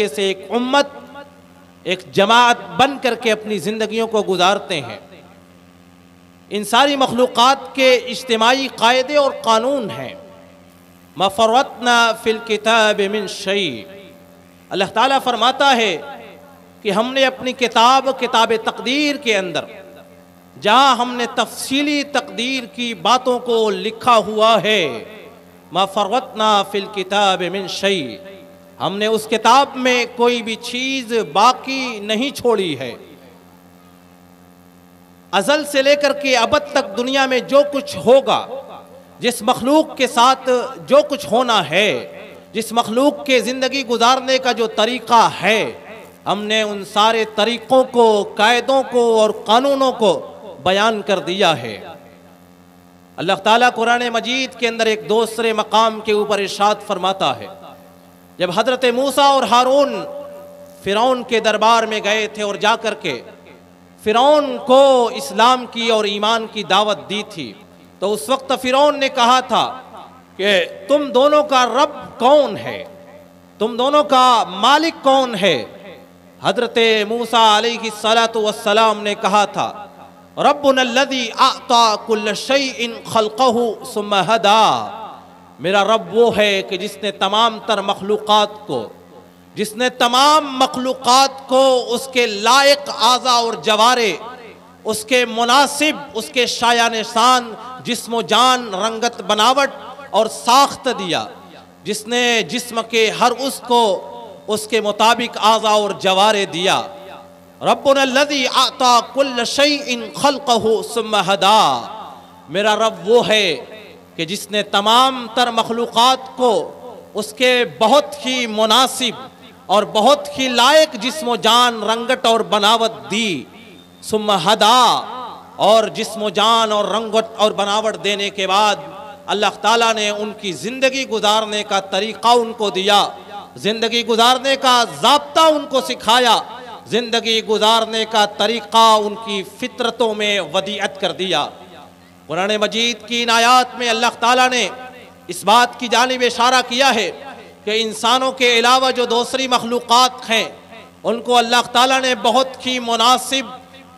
طریقے سے ایک امت، ایک جماعت بن کر کے اپنی زندگیوں کو گزارتے ہیں۔ ان ساری مخلوقات کے اجتماعی قاعدے اور قانون ہیں۔ ما فرطنا فی الکتاب من شیء، اللہ تعالیٰ فرماتا ہے کہ ہم نے اپنی کتاب تقدیر کے اندر، جہاں ہم نے تفصیلی تقدیر کی باتوں کو لکھا ہوا ہے، ما فرطنا فی الکتاب من شیء، ہم نے اس کتاب میں کوئی بھی چیز باقی نہیں چھوڑی ہے۔ ازل سے لے کر کے ابد تک دنیا میں جو کچھ ہوگا، جس مخلوق کے ساتھ جو کچھ ہونا ہے، جس مخلوق کے زندگی گزارنے کا جو طریقہ ہے، ہم نے ان سارے طریقوں کو، قاعدوں کو اور قانونوں کو بیان کر دیا ہے۔ اللہ تعالیٰ قرآن مجید کے اندر ایک دوسرے مقام کے اوپر ارشاد فرماتا ہے، جب حضرت موسیٰ اور ہارون فرعون کے دربار میں گئے تھے اور جا کر کے فرعون کو اسلام کی اور ایمان کی دعوت دی تھی، تو اس وقت فرعون نے کہا تھا کہ تم دونوں کا رب کون ہے، تم دونوں کا مالک کون ہے؟ حضرت موسیٰ علیہ السلام نے کہا تھا، ربنا الذی اعطى كل شیء خلقہ ثم ہدی، میرا رب وہ ہے کہ جس نے تمام تر مخلوقات کو، جس نے تمام مخلوقات کو اس کے لائق اعضاء اور جوارے، اس کے مناسب، اس کے شایان شان جسم و جان، رنگت، بناوٹ اور ساخت دیا، جس نے جسم کے ہر اس کو اس کے مطابق اعضاء اور جوارے دیا۔ ربنا الذی اعطى كل شیء خلقہ ثم ہدی، میرا رب وہ ہے کہ جس نے تمام تر مخلوقات کو اس کے بہت ہی مناسب اور بہت ہی لائق جسم و جان، رنگت اور بناوٹ دی، ثم ہدی، اور جسم و جان اور رنگت اور بناوٹ دینے کے بعد اللہ تعالیٰ نے ان کی زندگی گزارنے کا طریقہ ان کو دیا، زندگی گزارنے کا ضابطہ ان کو سکھایا، زندگی گزارنے کا طریقہ ان کی فطرتوں میں ودیعت کر دیا۔ قرآن مجید کی ان آیات میں اللہ تعالیٰ نے اس بات کی جانب اشارہ کیا ہے کہ انسانوں کے علاوہ جو دوسری مخلوقات ہیں، ان کو اللہ تعالیٰ نے بہت ہی مناسب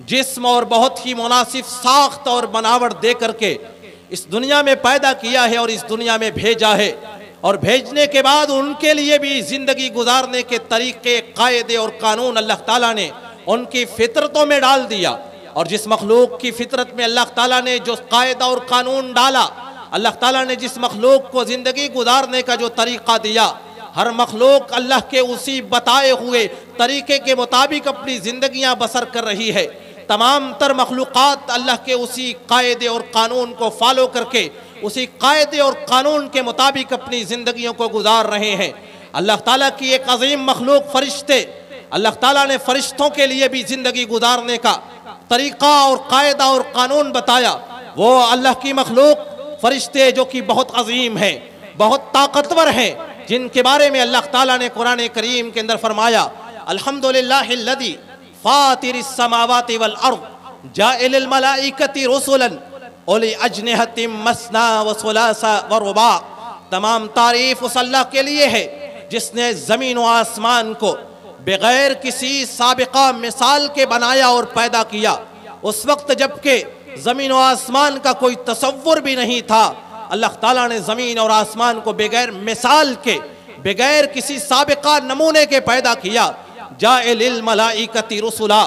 جسم اور بہت ہی مناسب ساخت اور بناوٹ دے کر کے اس دنیا میں پیدا کیا ہے اور اس دنیا میں بھیجا ہے، اور بھیجنے کے بعد ان کے لیے بھی زندگی گزارنے کے طریقے، قاعدے اور قانون اللہ تعالیٰ نے ان کی فطرتوں میں ڈال دیا۔ اور جس مخلوق کی فطرت میں اللہ تعالیٰ نے جو قاعدہ اور قانون ڈالا، اللہ تعالیٰ نے جس مخلوق کو زندگی گزارنے کا جو طریقہ دیا، ہر مخلوق اللہ کے اسی بتائے ہوئے طریقے کے مطابق اپنی زندگیاں بسر کر رہی ہے۔ تمام تر مخلوقات اللہ کے اسی قاعدے اور قانون کو فالو کر کے، اسی قاعدے اور قانون کے مطابق اپنی زندگیوں کو گزار رہے ہیں۔ اللہ تعالیٰ کی ایک عظیم مخلوق فرشتے، اللہ تعالیٰ نے فرشتوں کے لیے بھی زندگی گزارنے کا طریقہ اور قاعدہ اور قانون بتایا۔ وہ اللہ کی مخلوق فرشتے جو کہ بہت عظیم ہیں، بہت طاقتور ہیں، جن کے بارے میں اللہ تعالیٰ نے قرآن کریم کے اندر فرمایا، الحمدللہ الذی فاطر السماوات والارض جاعل الملائکۃ رسلا اولی اجنحۃ مثنی وثلاث ورباع، تمام تعریف اس اللہ کے لیے ہے جس نے زمین و آسمان کو بغیر کسی سابقہ مثال کے بنایا اور پیدا کیا۔ اس وقت جب کہ زمین و آسمان کا کوئی تصور بھی نہیں تھا، اللہ تعالیٰ نے زمین اور آسمان کو بغیر مثال کے، بغیر کسی سابقہ نمونے کے پیدا کیا۔ جاعل الملائکۃ رسلا،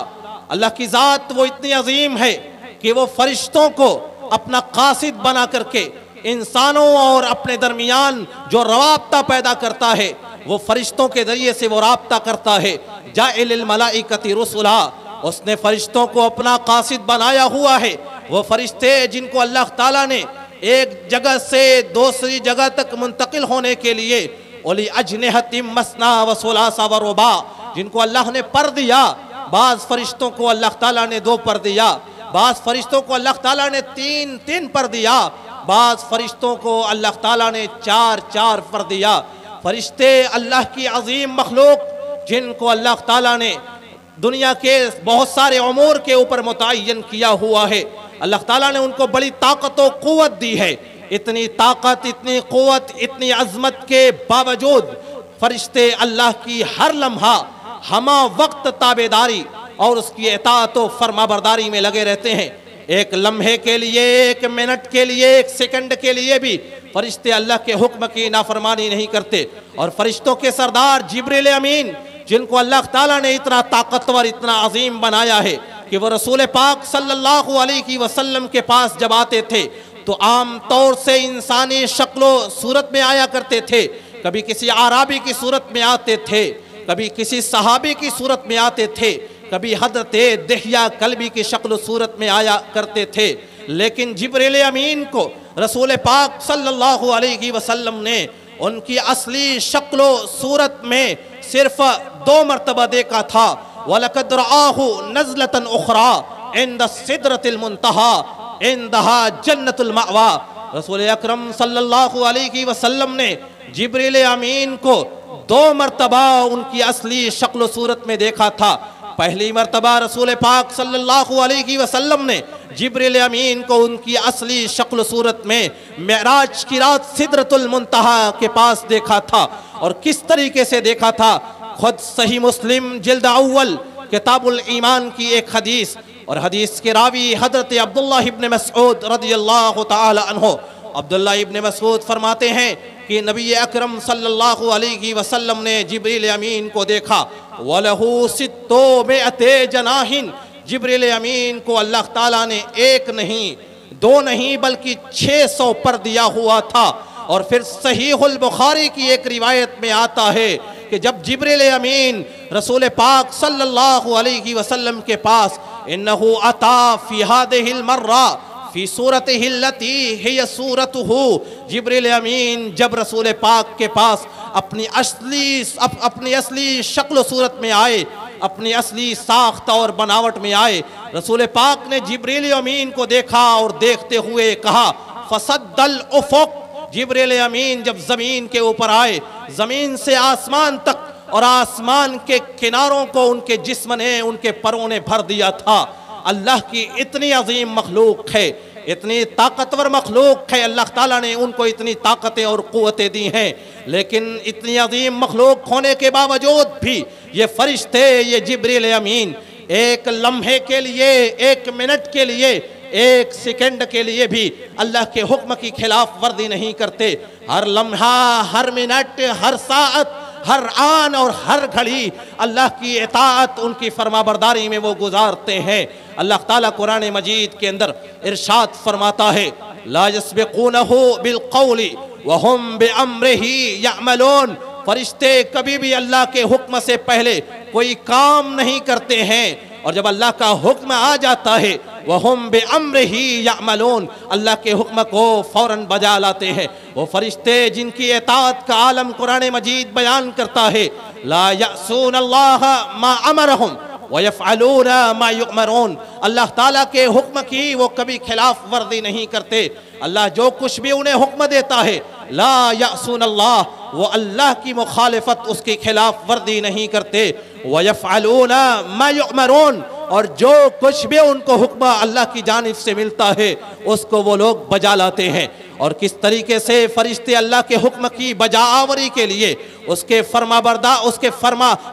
اللہ کی ذات وہ اتنی عظیم ہے کہ وہ فرشتوں کو اپنا قاصد بنا کر کے انسانوں اور اپنے درمیان جو رابطہ پیدا کرتا ہے، وہ فرشتوں کے ذریعے سے وہ رابطہ کرتا ہے۔ جاعل الملائکۃ رسلا، اس نے فرشتوں کو اپنا قاصد بنایا ہوا ہے۔ وہ فرشتے جن کو اللہ تعالیٰ نے ایک جگہ سے دوسری جگہ تک منتقل ہونے کے لیے اولی اجنحۃ مثنی وثلاث ورباع، جن کو اللہ نے پر دیا، بعض فرشتوں کو اللہ تعالیٰ نے 2 پر دیا، بعض فرشتوں کو اللہ تعالیٰ نے 3 پر دیا، بعض فرشتوں کو اللہ تعالیٰ نے 4 پر دیا۔ فرشتے اللہ کی عظیم مخلوق جن کو اللہ تعالیٰ نے دنیا کے بہت سارے امور کے اوپر متعین کیا ہوا ہے، اللہ تعالیٰ نے ان کو بڑی طاقت و قوت دی ہے۔ اتنی طاقت، اتنی قوت، اتنی عظمت کے باوجود فرشتے اللہ کی ہر لمحہ ہمہ وقت تابعداری اور اس کی اطاعت و فرما برداری میں لگے رہتے ہیں۔ ایک لمحے کے لیے، ایک منٹ کے لیے، ایک سیکنڈ کے لیے بھی فرشتے اللہ کے حکم کی نافرمانی نہیں کرتے۔ اور فرشتوں کے سردار جبریل امین، جن کو اللہ تعالیٰ نے اتنا طاقتور، اتنا عظیم بنایا ہے کہ وہ رسول پاک صلی اللہ علیہ وسلم کے پاس جب آتے تھے تو عام طور سے انسانی شکل و صورت میں آیا کرتے تھے، کبھی کسی عرابی کی صورت میں آتے تھے، کبھی کسی صحابی کی صورت میں آتے تھے، کبھی حضرت دحیہ کلبی کی شکل و صورت میں آیا کرتے تھے۔ لیکن جبریل امین کو رسول پاک صلی اللہ علیہ وسلم نے ان کی اصلی شکل و صورت میں صرف 2 مرتبہ دیکھا تھا۔ وَلَقَدْ رَآهُ نَزْلَةً أُخْرَى عِنْدَ السِّدْرَةِ الْمُنْتَهَى عِنْدَهَا جَنَّةُ الْمَأْوَى۔ رسول اکرم صلی اللہ علیہ وسلم نے جبریل امین کو 2 مرتبہ ان کی اصلی شکل و صورت میں دیکھا تھا۔ پہلی مرتبہ رسول پاک صلی اللہ علیہ وسلم نے جبریل امین کو ان کی اصلی شکل و صورت میں معراج کی رات سدرۃ المنتہا کے پاس دیکھا تھا۔ اور کس طریقے سے دیکھا تھا، خود صحیح مسلم جلد اول کتاب الایمان کی ایک حدیث، اور حدیث کے راوی حضرت عبداللہ ابن مسعود رضی اللہ تعالی عنہ، عبداللہ ابن مسعود فرماتے ہیں کہ نبی اکرم صلی اللہ علیہ وسلم نے جبریل امین کو دیکھا۔ وَلَهُ 600 جناحٍ، جبریل امین کو اللہ تعالیٰ نے 1 نہیں 2 نہیں بلکہ 600 پر دیا ہوا تھا۔ اور پھر صحیح البخاری کی ایک روایت میں آتا ہے کہ جب جبریل امین رسول پاک صلی اللہ علیہ وسلم کے پاس انہو اتا فی هذه المرہ فی صورتہ التی ہی صورتہ، جبریل امین جب رسول پاک کے پاس اپنی اصلی شکل و صورت میں آئے، اپنی اصلی ساخت اور بناوٹ میں آئے، رسول پاک نے جبریل امین کو دیکھا اور دیکھتے ہوئے کہا فَصَدَّ الْأُفُقِ۔ جبریل امین جب زمین کے اوپر آئے، زمین سے آسمان تک اور آسمان کے کناروں کو ان کے جسم نے، ان کے پروں نے بھر دیا تھا۔ اللہ کی اتنی عظیم مخلوق ہے، اتنی طاقتور مخلوق ہے، اللہ تعالیٰ نے ان کو اتنی طاقتیں اور قوتیں دی ہیں، لیکن اتنی عظیم مخلوق ہونے کے باوجود بھی یہ فرشتے، یہ جبریل امین ایک لمحے کے لیے، 1 منٹ کے لیے، 1 سیکنڈ کے لیے بھی اللہ کے حکم کی خلاف ورزی نہیں کرتے۔ ہر لمحہ، ہر منٹ، ہر ساعت، ہر آن اور ہر گھڑی اللہ کی اطاعت، ان کی فرما برداری میں وہ گزارتے ہیں۔ اللہ تعالیٰ قرآن مجید کے اندر ارشاد فرماتا ہے لا يسبقونہ بالقول وهم بامرہ یعملون، فرشتے کبھی بھی اللہ کے حکم سے پہلے کوئی کام نہیں کرتے ہیں، اور جب اللہ کا حکم آ جاتا ہے وَهُمْ بِأَمْرِهِ يَعْمَلُونَ، اللہ کے حکم کو فوراً بجا لاتے ہیں۔ وہ فرشتے جن کی اطاعت کا عالم قرآن مجید بیان کرتا ہے لا يَعْصُونَ اللَّهَ مَا أَمَرَهُمْ وَيَفْعَلُونَ مَا يُؤْمَرُونَ، اللہ تعالیٰ کے حکم کی وہ کبھی خلاف ورزی نہیں کرتے۔ اللہ جو کچھ بھی انہیں حکم دیتا ہے لا يَعْصُونَ اللَّهَ، وہ اللہ کی مخالفت، اس کی خلاف ورزی نہیں کرتے۔ وَيَفْعَلُونَ مَا يُؤْمَرُونَ، اور جو کچھ بھی ان کو حکم اللہ کی جانب سے ملتا ہے اس کو وہ لوگ بجا لاتے ہیں۔ اور کس طریقے سے فرشتے اللہ کے حکم کی بجا آوری کے لیے، اس کے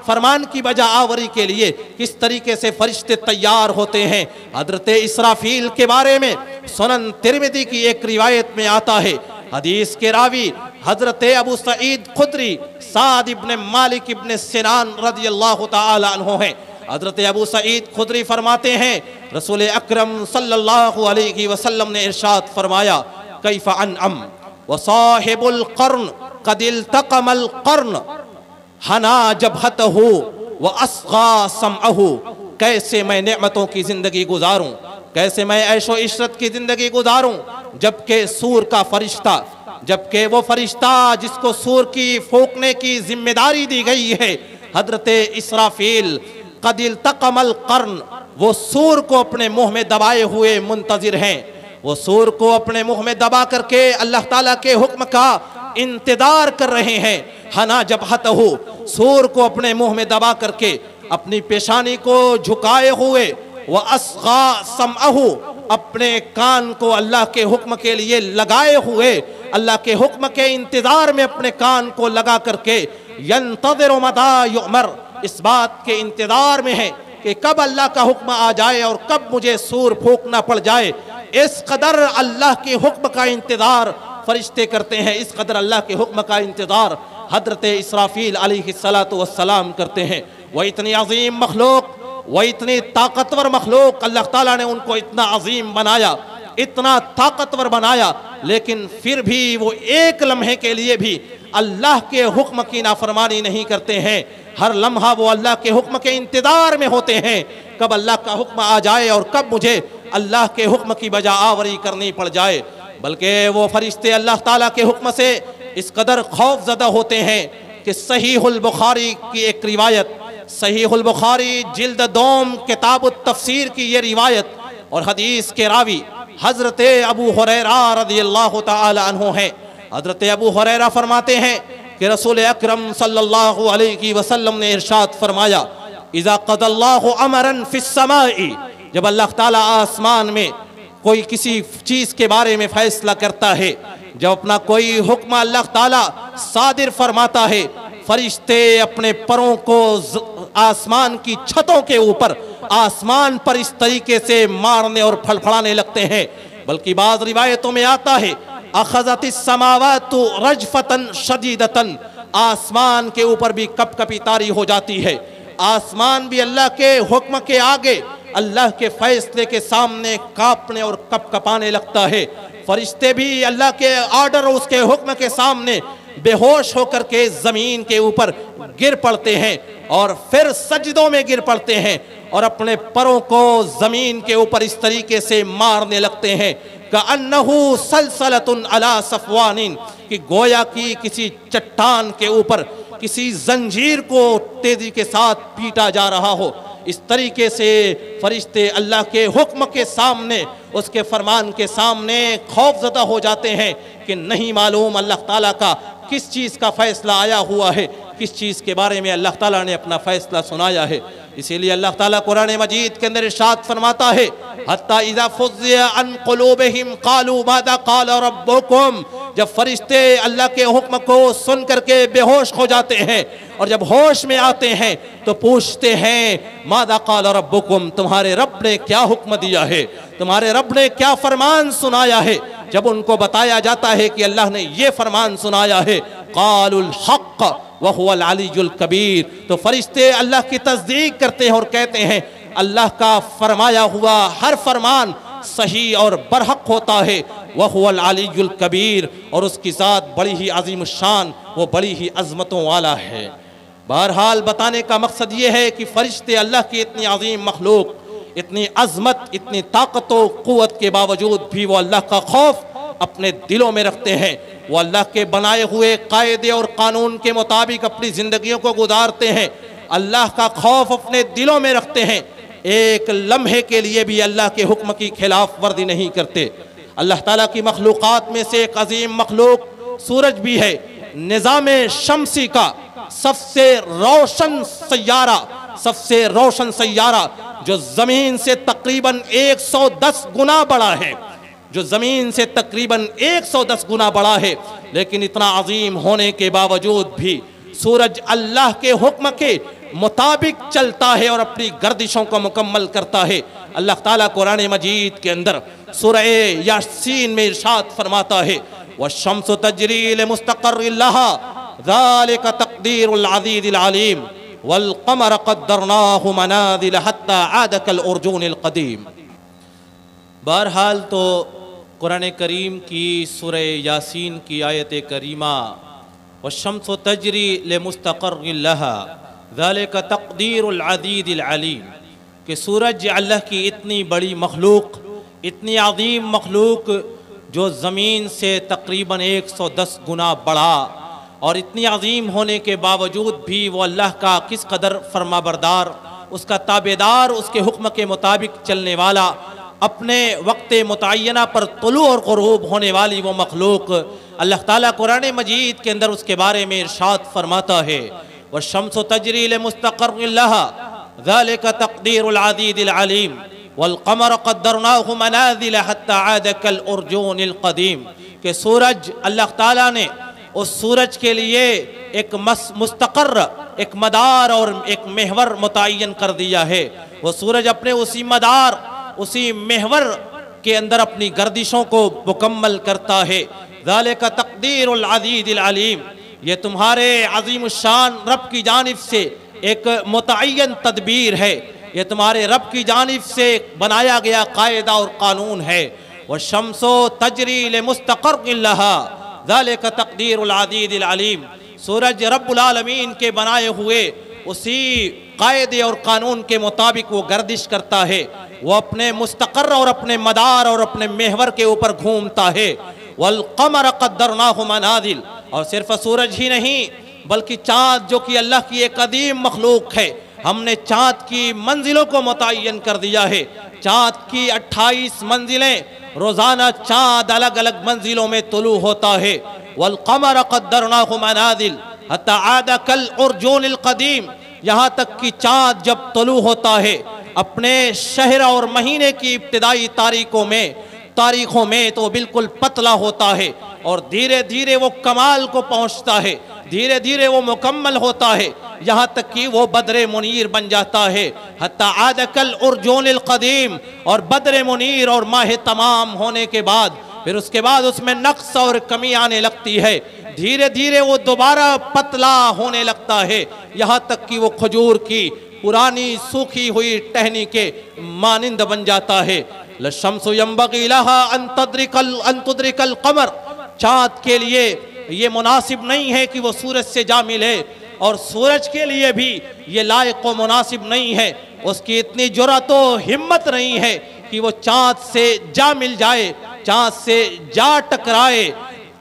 فرمان کی بجا آوری کے لیے کس طریقے سے فرشتے تیار ہوتے ہیں۔ حضرت اسرافیل کے بارے میں سنن ترمذی کی ایک روایت میں آتا ہے، حدیث کے راوی حضرت ابو سعید خدری سعد ابن مالک ابن سنان رضی اللہ تعالی عنہ ہیں۔ حضرت ابو سعید خدری فرماتے ہیں رسول اکرم صلی اللہ علیہ وسلم نے ارشاد فرمایا کیف انعم وصاحب القرن قد التقم القرن حنا جبہتہ واصغى سمعہ، کیسے میں نعمتوں کی زندگی گزاروں، کیسے میں عیش و عشرت کی زندگی گزاروں، جبکہ سور کا فرشتہ، جبکہ وہ فرشتہ جس کو سور کی پھونکنے کی ذمہ داری دی گئی ہے، حضرت اسرافیل قد التقم القرن، وہ سور کو اپنے منہ میں دبائے ہوئے منتظر ہیں، وہ سور کو اپنے منہ میں دبا کر کے اللہ تعالیٰ کے حکم کا انتظار کر رہے ہیں۔ حنا جبہتہ، سور کو اپنے منہ میں دبا کر کے اپنی پیشانی کو جھکائے ہوئے، وَأَصْغَى سَمْعَهُ، اپنے کان کو اللہ کے حکم کے لیے لگائے ہوئے، اللہ کے حکم کے انتظار میں اپنے کان کو لگا کر کے ینتظر متی یؤمر، اس بات کے انتظار میں ہے کہ کب اللہ کا حکم آ جائے اور کب مجھے سور پھونکنا پڑ جائے۔ اس قدر اللہ کے حکم کا انتظار فرشتے کرتے ہیں، اس قدر اللہ کے حکم کا انتظار حضرت اسرافیل علیہ السلام کرتے ہیں۔ وہ اتنی عظیم مخلوق، وہ اتنی طاقتور مخلوق، اللہ تعالیٰ نے ان کو اتنا عظیم بنایا، اتنا طاقتور بنایا، لیکن پھر بھی وہ ایک لمحے کے لیے بھی اللہ کے حکم کی نافرمانی نہیں کرتے ہیں۔ ہر لمحہ وہ اللہ کے حکم کے انتظار میں ہوتے ہیں، کب اللہ کا حکم آ جائے اور کب مجھے اللہ کے حکم کی بجا آوری کرنی پڑ جائے۔ بلکہ وہ فرشتے اللہ تعالیٰ کے حکم سے اس قدر خوف زدہ ہوتے ہیں کہ صحیح البخاری کی ایک روایت، صحیح البخاری جلد دوم کتاب التفسیر کی یہ روایت اور حدیث کے راوی حضرت ابو ہریرہ رضی اللہ تعالی عنہ ہیں۔ حضرت ابو ہریرہ فرماتے ہیں کہ رسول اکرم صلی اللہ علیہ وسلم نے ارشاد فرمایا، اذا قضى اللہ امرا فی السماء، جب اللہ تعالیٰ آسمان میں کوئی کسی چیز کے بارے میں فیصلہ کرتا ہے، جب اپنا کوئی حکم اللہ تعالیٰ صادر فرماتا ہے، فرشتے اپنے پروں کو آسمان کی چھتوں کے اوپر آسمان پر اس طریقے سے مارنے اور پھڑپھڑانے لگتے ہیں۔ بلکہ بعض روایتوں میں آتا ہے اخذت السماوات رجفتا شدیدتا، آسمان کے اوپر بھی کپ کپی طاری ہو جاتی ہے، آسمان بھی اللہ کے حکم کے آگے، اللہ کے فیصلے کے سامنے کانپنے اور کپ کپانے لگتا ہے۔ فرشتے بھی اللہ کے آرڈر اور اس کے حکم کے سامنے بے ہوش ہو کر کے زمین کے اوپر گر پڑتے ہیں اور پھر سجدوں میں گر پڑتے ہیں اور اپنے پروں کو زمین کے اوپر اس طریقے سے مارنے لگتے ہیں کأنہ سلسلۃ علی صفوان، کہ گویا کی کسی چٹان کے اوپر کسی زنجیر کو تیزی کے ساتھ پیٹا جا رہا ہو۔ اس طریقے سے فرشتے اللہ کے حکم کے سامنے، اس کے فرمان کے سامنے خوف زدہ ہو جاتے ہیں کہ نہیں معلوم اللہ تعالیٰ کا کس چیز کا فیصلہ آیا ہوا ہے، کس چیز کے بارے میں اللہ تعالیٰ نے اپنا فیصلہ سنایا ہے۔ اسی لیے اللہ تعالیٰ قرآن مجید کے اندر ارشاد فرماتا ہے حتی اذا فزع عن قلوبہم قالوا ماذا قال ربکم، جب فرشتے اللہ کے حکم کو سن کر کے بے ہوش ہو جاتے ہیں اور جب ہوش میں آتے ہیں تو پوچھتے ہیں ماذا قال ربکم، تمہارے رب نے کیا حکم دیا ہے، تمہارے رب نے کیا فرمان سنایا ہے۔ جب ان کو بتایا جاتا ہے کہ اللہ نے یہ فرمان سنایا ہے، قالوا الحق وهو العلی الکبیر، تو فرشتے اللہ کی تصدیق کرتے ہیں اور کہتے ہیں اللہ کا فرمایا ہوا ہر فرمان صحیح اور برحق ہوتا ہے، وهو العلی الکبیر، اور اس کی ذات بڑی ہی عظیم الشان، وہ بڑی ہی عظمتوں والا ہے۔ بہرحال بتانے کا مقصد یہ ہے کہ فرشتے اللہ کی اتنی عظیم مخلوق، اتنی عظمت، اتنی طاقت و قوت کے باوجود بھی وہ اللہ کا خوف اپنے دلوں میں رکھتے ہیں، وہ اللہ کے بنائے ہوئے قاعدے اور قانون کے مطابق اپنی زندگیوں کو گزارتے ہیں، اللہ کا خوف اپنے دلوں میں رکھتے ہیں، ایک لمحے کے لیے بھی اللہ کے حکم کی خلاف ورزی نہیں کرتے۔ اللہ تعالیٰ کی مخلوقات میں سے ایک عظیم مخلوق سورج بھی ہے، نظام شمسی کا سب سے روشن سیارہ، سب سے روشن سیارہ جو زمین سے تقریباً 110 گنا بڑا ہے، جو زمین سے تقریباً 110 گنا بڑا ہے، لیکن اتنا عظیم ہونے کے باوجود بھی سورج اللہ کے حکم کے مطابق چلتا ہے اور اپنی گردشوں کو مکمل کرتا ہے۔ اللہ تعالیٰ قرآن مجید کے اندر سورہ یاسین میں ارشاد فرماتا ہے وَالشَّمْسُ تَجْرِي لِمُسْتَقَرٍّ لَهَا ذَلِكَ تَقْدِيرُ الْعَزِيزِ الْعَلِيمِ وَالْقَمَرَ قَدَّرْنَاهُ مَنَازِلَ حَتَّى عَادَ كَالْعُرْجُونِ الْقَدِيمِ۔ بہرحال تو قرآن کریم کی سورہ یاسین کی آیت کریمہ وَالشَّمْسُ تَجْرِي لِمُسْتَقَرٍّ لَهَا ذَلِكَ تَقْدِيرُ الْعَزِيزِ الْعَلِيمِ، کہ سورج اللہ کی اتنی بڑی مخلوق، اتنی عظیم مخلوق جو زمین سے تقریباً 110 گنا بڑا، اور اتنی عظیم ہونے کے باوجود بھی وہ اللہ کا کس قدر فرما بردار، اس کا تابعدار، اس کے حکم کے مطابق چلنے والا، اپنے وقت متعینہ پر طلوع اور غروب ہونے والی وہ مخلوق، اللہ تعالیٰ قرآن مجید کے اندر اس کے بارے میں ارشاد فرماتا ہے وَالشَّمْسُ تَجْرِي لِمُسْتَقَرٍّ لَهَا ذَلِكَ تَقْدِيرُ الْعَزِيزِ الْعَلِيمِ وَالْقَمَرَ قَدَّرْنَاهُ مَنَازِلَ حَتَّى عَادَ كَالْعُرْجُونِ الْقَدِيمِ، کہ سورج اللہ تعالیٰ نے اس سورج کے لیے ایک مستقر، ایک مدار اور ایک محور متعین کر دیا ہے۔ وہ سورج اپنے اسی مدار، اسی محور کے اندر اپنی گردشوں کو مکمل کرتا ہے۔ ذالک تقدیر العزیز العلیم، یہ تمہارے عظیم الشان رب کی جانب سے ایک متعین تدبیر ہے، یہ تمہارے رب کی جانب سے بنایا گیا قاعدہ اور قانون ہے۔ والشمس تجری لمستقر لها ذالک تقدیر العزیز العلیم، سورج رب العالمین کے بنائے ہوئے اسی قاعدے اور قانون کے مطابق وہ گردش کرتا ہے، وہ اپنے مستقر اور اپنے مدار اور اپنے محور کے اوپر گھومتا ہے۔ والقمر قدرناہ منازل، اور صرف سورج ہی نہیں بلکہ چاند جو کہ اللہ کی ایک عظیم مخلوق ہے، ہم نے چاند کی منزلوں کو متعین کر دیا ہے۔ چاند کی 28 منزلیں، روزانہ چاند الگ الگ منزلوں میں طلوع ہوتا ہے۔ والقمر قدرناہ منازل حتی عاد کالعرجون القدیم، یہاں تک کہ چاند جب طلوع ہوتا ہے اپنے شہر اور مہینے کی ابتدائی تاریخوں میں تو بالکل پتلا ہوتا ہے، اور دھیرے دھیرے وہ کمال کو پہنچتا ہے، دھیرے دھیرے وہ مکمل ہوتا ہے، یہاں تک کہ وہ بدر منیر بن جاتا ہے۔ حتی عاد کالعرجون القدیم، اور بدر منیر اور ماہ تمام ہونے کے بعد پھر اس کے بعد اس میں نقص اور کمی آنے لگتی ہے، دھیرے دھیرے وہ دوبارہ پتلا ہونے لگتا ہے، یہاں تک کہ وہ کھجور کی پرانی سوکھی ہوئی ٹہنی کے مانند بن جاتا ہے۔ للشمس ينبغي لها ان تدرك القمر، چاند کے لیے یہ مناسب نہیں ہے کہ وہ سورج سے جا ملے، اور سورج کے لیے بھی یہ لائق و مناسب نہیں ہے، اس کی اتنی جرأت و ہمت نہیں ہے کہ وہ چاند سے جا مل جائے، چاند سے جا ٹکرائے۔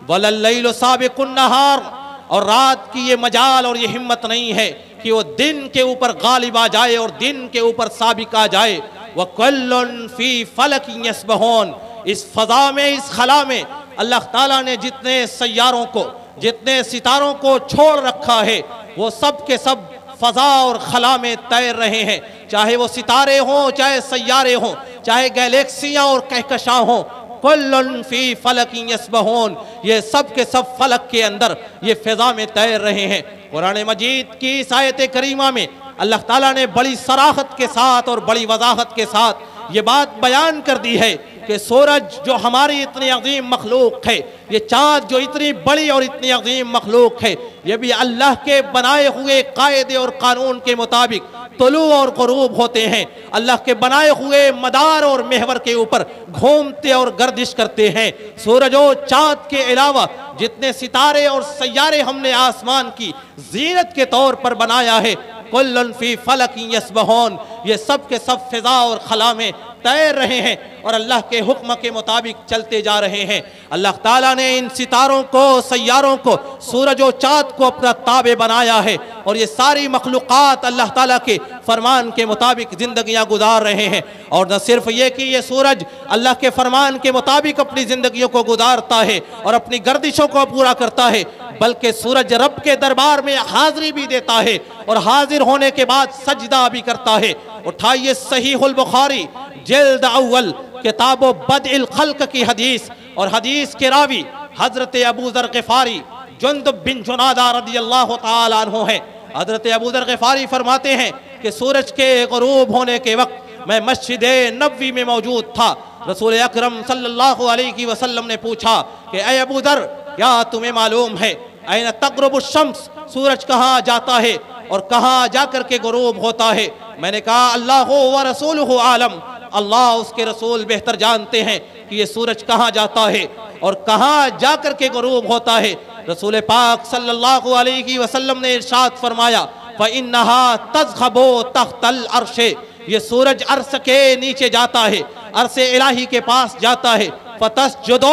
وَلَلَّيْلُ سَابِقُ النَّهَارِ، اور رات کی یہ مجال اور یہ ہمت نہیں ہے کہ وہ دن کے اوپر غالب آ جائے اور دن کے اوپر سابق آ جائے۔ وَكُلٌّ فِي فَلَكٍ يَسْبَحُونَ، اس فضا میں، اس خلا میں اللہ تعالیٰ نے جتنے سیاروں کو، جتنے ستاروں کو چھوڑ رکھا ہے، وہ سب کے سب فضا اور خلا میں تیر رہے ہیں، چاہے وہ ستارے ہوں، چاہے سیارے ہوں، چاہے گیلیکسیاں اور کہکشاں ہوں۔ کُلٌّ فِی فَلَكٍ يَسْبَحُونَ، یہ سب کے سب فلک کے اندر یہ فضا میں تیر رہے ہیں۔ قرآن مجید کی اس آیت کریمہ میں اللہ تعالیٰ نے بڑی صراحت کے ساتھ اور بڑی وضاحت کے ساتھ یہ بات بیان کر دی ہے کہ سورج جو ہماری اتنی عظیم مخلوق ہے، یہ چاند جو اتنی بڑی اور اتنی عظیم مخلوق ہے، یہ بھی اللہ کے بنائے ہوئے قاعدے اور قانون کے مطابق طلوع اور غروب ہوتے ہیں، اللہ کے بنائے ہوئے مدار اور محور کے اوپر گھومتے اور گردش کرتے ہیں۔ سورج و چاند کے علاوہ جتنے ستارے اور سیارے ہم نے آسمان کی زینت کے طور پر بنایا ہے، کُلٌّ فِی فَلَكٍ يَسْبَحُونَ، یہ سب کے سب فضا اور خلا میں تیر رہے ہیں اور اللہ کے حکم کے مطابق چلتے جا رہے ہیں۔ اللہ تعالیٰ نے ان ستاروں کو، سیاروں کو، سورج و چاند کو اپنا تابع بنایا ہے، اور یہ ساری مخلوقات اللہ تعالیٰ کے فرمان کے مطابق زندگیاں گزار رہے ہیں۔ اور نہ صرف یہ کہ یہ سورج اللہ کے فرمان کے مطابق اپنی زندگیوں کو گزارتا ہے اور اپنی گردشوں کو پورا کرتا ہے، بلکہ سورج رب کے دربار میں حاضری بھی دیتا ہے، اور حاضر ہونے کے بعد سجدہ بھی کرتا ہے۔ اٹھائیے صحیح البخاری جلد اول کتاب و بدء الخلق کی حدیث، اور حدیث کے راوی حضرت ابو ذر غفاری جندب بن جنادہ رضی اللہ تعالیٰ عنہ ہے۔ حضرت ابو ذر غفاری فرماتے ہیں کہ سورج کے غروب ہونے کے وقت میں مسجد نبوی میں موجود تھا۔ رسول اکرم صلی اللہ علیہ وسلم نے پوچھا کہ اے ابو ذر، کیا تمہیں معلوم ہے این تغرب الشمس، سورج کہاں جاتا ہے اور کہاں جا کر کے غروب ہوتا ہے؟ میں نے کہا اللہ و رسولہ عالم، اللہ اس کے رسول بہتر جانتے ہیں کہ یہ سورج کہاں جاتا ہے اور کہاں جا کر کے غروب ہوتا ہے۔ رسول پاک صلی اللہ علیہ وسلم نے ارشاد فرمایا فَإِنَّهَا تَذْخَبُ تَحْتَ الْعَرْشِ، یہ سورج عرش کے نیچے جاتا ہے، عرش الہی کے پاس جاتا ہے۔ فَتَسْجُدُ،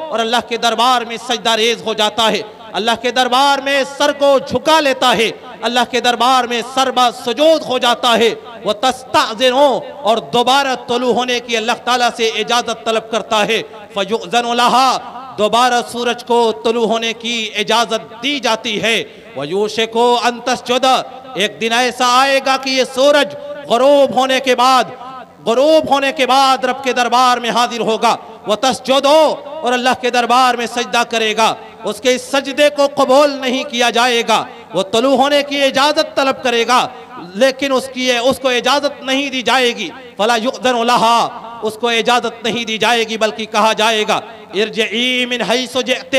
اور اللہ کے دربار میں سجدہ ریز ہو جاتا ہے، اللہ کے دربار میں سر کو جھکا لیتا ہے، اللہ کے دربار میں سر با سجود ہو جاتا ہے۔ وَتَسْتَعْذِنُ، اور دوبارہ طلوع ہونے کی اللہ تعالیٰ سے اجازت طلب کرتا ہے۔ فَيُؤْذَنُ لَهَا، دوبارہ سورج کو طلوع ہونے کی اجازت دی جاتی ہے۔ وَيُوشِكُ أَن تَسْجُدَ، ایک دن ایسا آئے گا کہ یہ سورج غروب ہونے کے بعد رب کے دربار میں حاضر ہوگا۔ وَتَسْجُدُ، اور اللہ کے دربار میں سجدہ کرے گا۔ اس کے اس سجدے کو قبول نہیں کیا جائے گا. وہ طلوع ہونے کی اجازت طلب کرے گا لیکن اس کو اجازت نہیں دی جائے گی. فلا یؤذن لها، اس کو اجازت نہیں دی جائے گی بلکہ کہا جائے گا ارجعی من حیث جئت،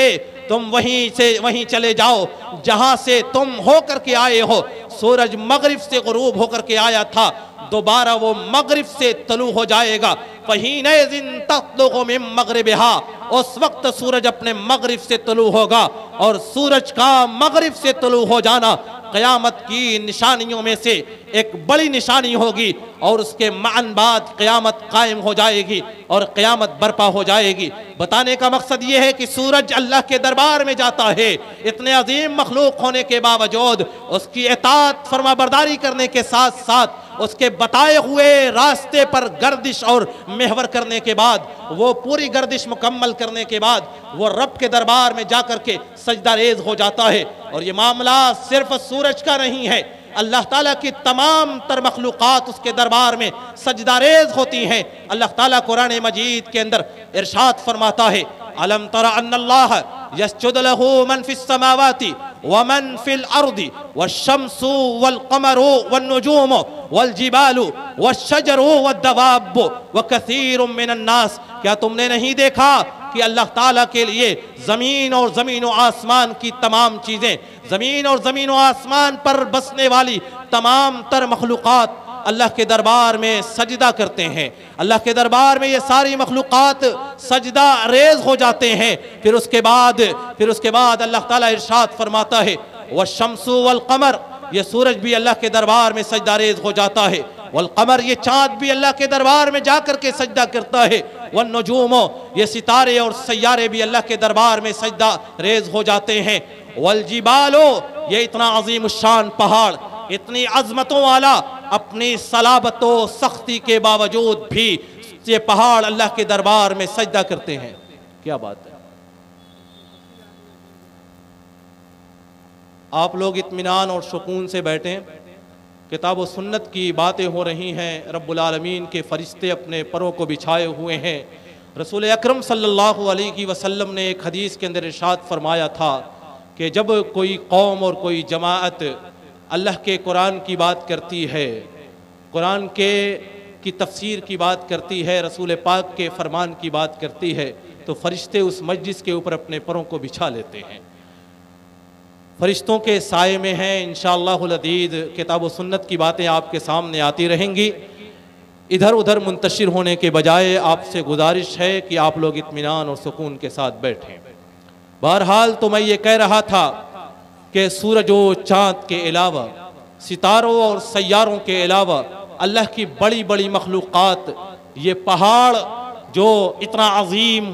تم وہیں چلے جاؤ جہاں سے تم ہو کر کے آئے ہو. سورج مغرب سے غروب ہو کر کے آیا تھا، دوبارہ وہ مغرب سے طلوع ہو جائے گا. فَحِينَئِذٍ تَطْلُعُ مِن مَغْرِبِهَا، اس وقت سورج اپنے مغرب سے طلوع ہوگا. اور سورج کا مغرب سے طلوع ہو جانا قیامت کی نشانیوں میں سے ایک بڑی نشانی ہوگی، اور اس کے معن بعد قیامت قائم ہو جائے گی اور قیامت برپا ہو جائے گی. بتانے کا مقصد یہ ہے کہ سورج اللہ کے دربار میں جاتا ہے، اتنے عظیم مخلوق ہونے کے باوجود اس کی اطاعت فرما برداری کرنے کے ساتھ ساتھ اس کے بتائے ہوئے راستے پر گردش اور محور کرنے کے بعد، وہ پوری گردش مکمل کرنے کے بعد وہ رب کے دربار میں جا کر کے سجدہ ریز ہو جاتا ہے. اور یہ معاملہ صرف سورج کا نہیں ہے، اللہ تعالیٰ کی تمام تر مخلوقات اس کے دربار میں سجدہ ریز ہوتی ہیں. اللہ تعالیٰ قرآن مجید کے اندر ارشاد فرماتا ہے أَلَمْ تَرَ أَنَّ اللَّهَ يَسْجُدُ لَهُ مَنْ فِي السَّمَاوَاتِ وَمَنْ فِي الْأَرْضِ وَالشَّمْسُ وَالْقَمَرُ وَالنُّجُومُ وَالْجِبَالُ وَالشَّجَرُ وَالدَّوَابُّ وَكَثِيرٌ مِّنَ النَّاسِ، کیا تم نے نہیں دیکھا کہ اللہ تعالیٰ کے لیے زمین و آسمان کی تمام چیزیں، زمین اور زمین و آسمان پر بسنے والی تمام تر مخلوقات اللہ کے دربار میں سجدہ کرتے ہیں. اللہ کے دربار میں یہ ساری مخلوقات سجدہ ریز ہو جاتے ہیں. پھر اس کے بعد اللہ تعالیٰ ارشاد فرماتا ہے والشمس والقمر، یہ سورج بھی اللہ کے دربار میں سجدہ ریز ہو جاتا ہے. والقمر، یہ چاند بھی اللہ کے دربار میں جا کر کے سجدہ کرتا ہے. والنجوم، یہ ستارے اور سیارے بھی اللہ کے دربار میں سجدہ ریز ہو جاتے ہیں. والجبال، یہ اتنا عظیم الشان پہاڑ، اتنی عظمتوں والا، اپنی صلابت و سختی کے باوجود بھی یہ پہاڑ اللہ کے دربار میں سجدہ کرتے ہیں. کیا بات ہے! آپ لوگ اطمینان اور سکون سے بیٹھیں، کتاب و سنت کی باتیں ہو رہی ہیں، رب العالمین کے فرشتے اپنے پروں کو بچھائے ہوئے ہیں. رسول اکرم صلی اللہ علیہ وسلم نے ایک حدیث کے اندر ارشاد فرمایا تھا کہ جب کوئی قوم اور کوئی جماعت اللہ کے قرآن کی بات کرتی ہے، قرآن کی تفسیر کی بات کرتی ہے، رسول پاک کے فرمان کی بات کرتی ہے، تو فرشتے اس مجلس کے اوپر اپنے پروں کو بچھا لیتے ہیں. فرشتوں کے سائے میں ہیں انشاءاللہ العزیز. کتاب و سنت کی باتیں آپ کے سامنے آتی رہیں گی. ادھر ادھر منتشر ہونے کے بجائے آپ سے گزارش ہے کہ آپ لوگ اطمینان اور سکون کے ساتھ بیٹھیں. بہرحال تو میں یہ کہہ رہا تھا کہ سورج و چاند کے علاوہ، ستاروں اور سیاروں کے علاوہ اللہ کی بڑی بڑی مخلوقات، یہ پہاڑ جو اتنا عظیم،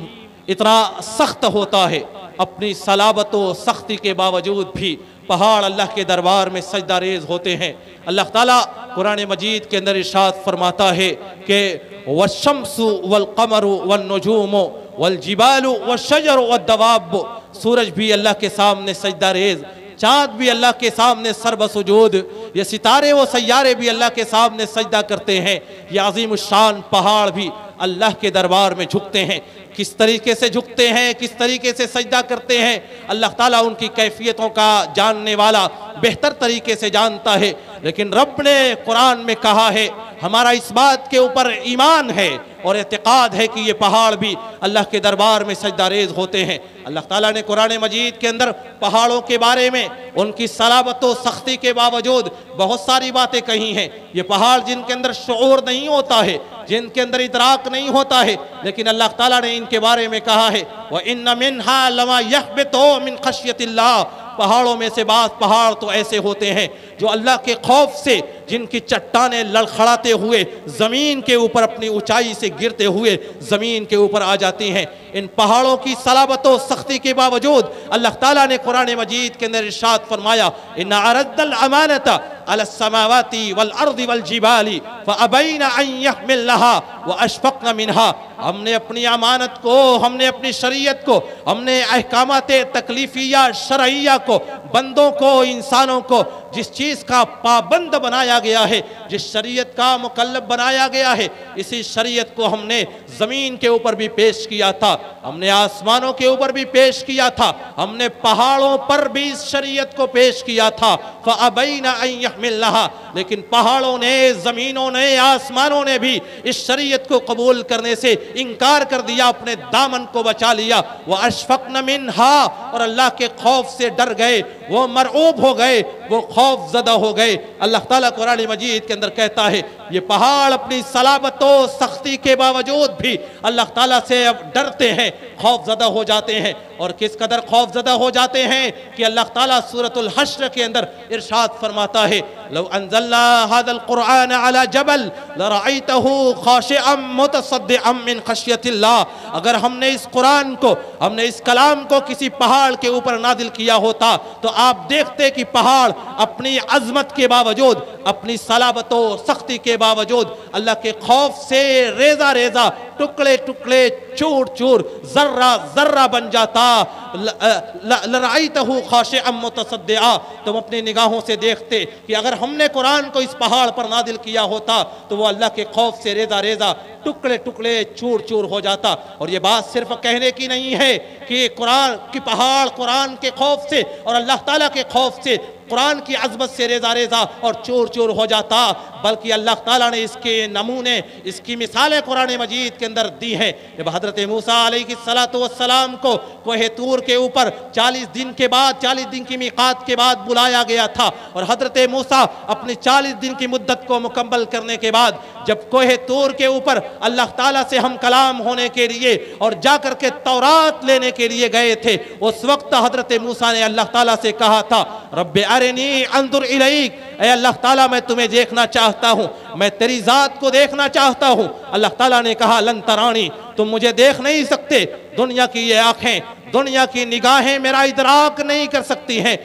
اتنا سخت ہوتا ہے، اپنی صلابت و سختی کے باوجود بھی پہاڑ اللہ کے دربار میں سجدہ ریز ہوتے ہیں. اللہ تعالیٰ قرآن مجید کے اندر ارشاد فرماتا ہے کہ والشمس والقمر والنجوم والجبال والشجر والدواب، سورج بھی اللہ کے سامنے سجدہ ریز، چاند بھی اللہ کے سامنے سر بسجود، یہ ستارے و سیارے بھی اللہ کے سامنے سجدہ کرتے ہیں. یہ عظیم الشان پہاڑ بھی اللہ کے دربار میں جھکتے ہیں. کس طریقے سے جھکتے ہیں، کس طریقے سے سجدہ کرتے ہیں، اللہ تعالیٰ ان کی کیفیتوں کا جاننے والا بہتر طریقے سے جانتا ہے. لیکن رب نے قرآن میں کہا ہے، ہمارا اس بات کے اوپر ایمان ہے اور اعتقاد ہے کہ یہ پہاڑ بھی اللہ کے دربار میں سجدہ ریز ہوتے ہیں. اللہ تعالیٰ نے قرآن مجید کے اندر پہاڑوں کے بارے میں ان کی صلابت و سختی کے باوجود بہت ساری باتیں کہی ہیں. یہ پہاڑ جن کے اندر شعور نہیں ہوتا ہے، جن کے اندر ادراک نہیں ہوتا ہے، لیکن اللہ تعالیٰ نے ان کے بارے میں کہا ہے وَإِنَّ مِنْهَا لَمَا يَحْبِطُ مِنْ خَشْيَةِ اللَّهِ، پہاڑوں میں سے بعض پہاڑ تو ایسے ہوتے ہیں جو اللہ کے خوف سے، جن کی چٹانیں لڑکھڑاتے ہوئے زمین کے اوپر اپنی اونچائی سے گرتے ہوئے زمین کے اوپر آ جاتی ہیں. ان پہاڑوں کی صلابت و سختی کے باوجود اللہ تعالیٰ نے قرآن مجید کے اندر ارشاد فرمایا إِنَّ عَرَضْنَا الْأَمَانَةَ عَلَى السَّمَاوَاتِ وَالْأَرْضِ وَالْجِبَالِ فَأَبَيْنَ أَن يَحْمِلْنَهَا وَأَشْفَقْنَ مِنْهَا، ہم نے اپنی امانت کو، ہم نے اپنی شریعت کو، ہم نے احکامات تکلیفیہ شرعیہ کو، بندوں کو، انسانوں کو جس چیز کا پابند بنایا گیا ہے، جس شریعت کا مکلف بنایا گیا ہے اسی شریعت کو ہم نے زمین کے اوپر بھی پیش کیا تھا، ہم نے آسمانوں کے اوپر بھی پیش کیا تھا، ہم نے پہاڑوں پر بھی اس شریعت کو پیش کیا تھا۔ فَأَبَيْنَ أَن يَحْمِلْنَهَا، لیکن پہاڑوں نے، زمینوں نے، آسمانوں نے بھی اس شریعت کو قبول کرنے سے انکار کر دیا، اپنے دامن کو بچا لیا۔ وَأَشْفَقْنَ مِنْهَا، اور اللہ کے خوف سے ڈر گئے، وہ مرعوب ہو گئے، وہ خوف زدہ ہو گئے۔ اللہ تعالیٰ قرآن مجید کے اندر کہتا ہے یہ پہاڑ اپنی صلابت و سختی کے باوجود بھی اللہ تعالیٰ سے اب ڈرتے ہیں، خوف زدہ ہو جاتے ہیں۔ اور کس قدر خوف زدہ ہو جاتے ہیں کہ اللہ تعالیٰ سورۃ الحشر کے اندر ارشاد فرماتا ہے لو انزلنا هذا القرآن على جبل لرأيته خاشعا متصدعا من خشیۃ اللہ، اگر ہم نے اس قرآن کو، ہم نے اس کلام کو کسی پہاڑ کے اوپر نازل کیا ہوتا تو آپ دیکھتے کہ پہاڑ اپنی عظمت کے باوجود، اپنی صلابت و سختی کے باوجود اللہ کے خوف سے ریزہ ریزہ، ٹکڑے ٹکڑے، چور چور، ذرہ ذرہ بن جاتا۔ لَرَأَيْتَهُ خَاشِعًا مُتَصَدِّعًا، تم اپنی نگاہوں سے دیکھتے کہ اگر ہم نے قرآن کو اس پہاڑ پر نازل کیا ہوتا تو وہ اللہ کے خوف سے ریزہ ریزہ، ٹکڑے ٹکڑے، چور چور ہو جاتا۔ اور یہ بات صرف کہنے کی نہیں ہے کہ قرآن کی پہاڑ قرآن کے خوف سے اور اللہ تعالیٰ کے خوف سے، قرآن کی عظمت سے ریزہ ریزہ اور چور چور ہو جاتا، بلکہ اللہ تعالیٰ نے اس کے نمونے، اس کی مثالیں قرآن مجید کے اندر دی ہیں۔ جب حضرت موسیٰ علیہ السلام کو کوہ طور کے اوپر 40 دن کے بعد، 40 دن کی میقات کے بعد بلایا گیا تھا، اور حضرت موسیٰ اپنی 40 دن کی مدت کو مکمل کرنے کے بعد جب کوہ طور کے اوپر اللہ تعالیٰ سے ہم کلام ہونے کے لیے اور جا کر کے تورات لینے کے لیے گئے تھے، اس وقت حضرت موسیٰ نے اللہ تعالیٰ سے کہا تھا رب ارنی انظر الیک، اے اللہ تعالیٰ میں تمہیں دیکھنا چاہتا ہوں، میں تیری ذات کو دیکھنا چاہتا ہوں۔ اللہ تعالیٰ نے کہا لن ترانی، تم مجھے دیکھ نہیں سکتے، دنیا کی یہ آنکھیں، دنیا کی نگاہیں میرا ادراک نہیں کر سکتی ہیں،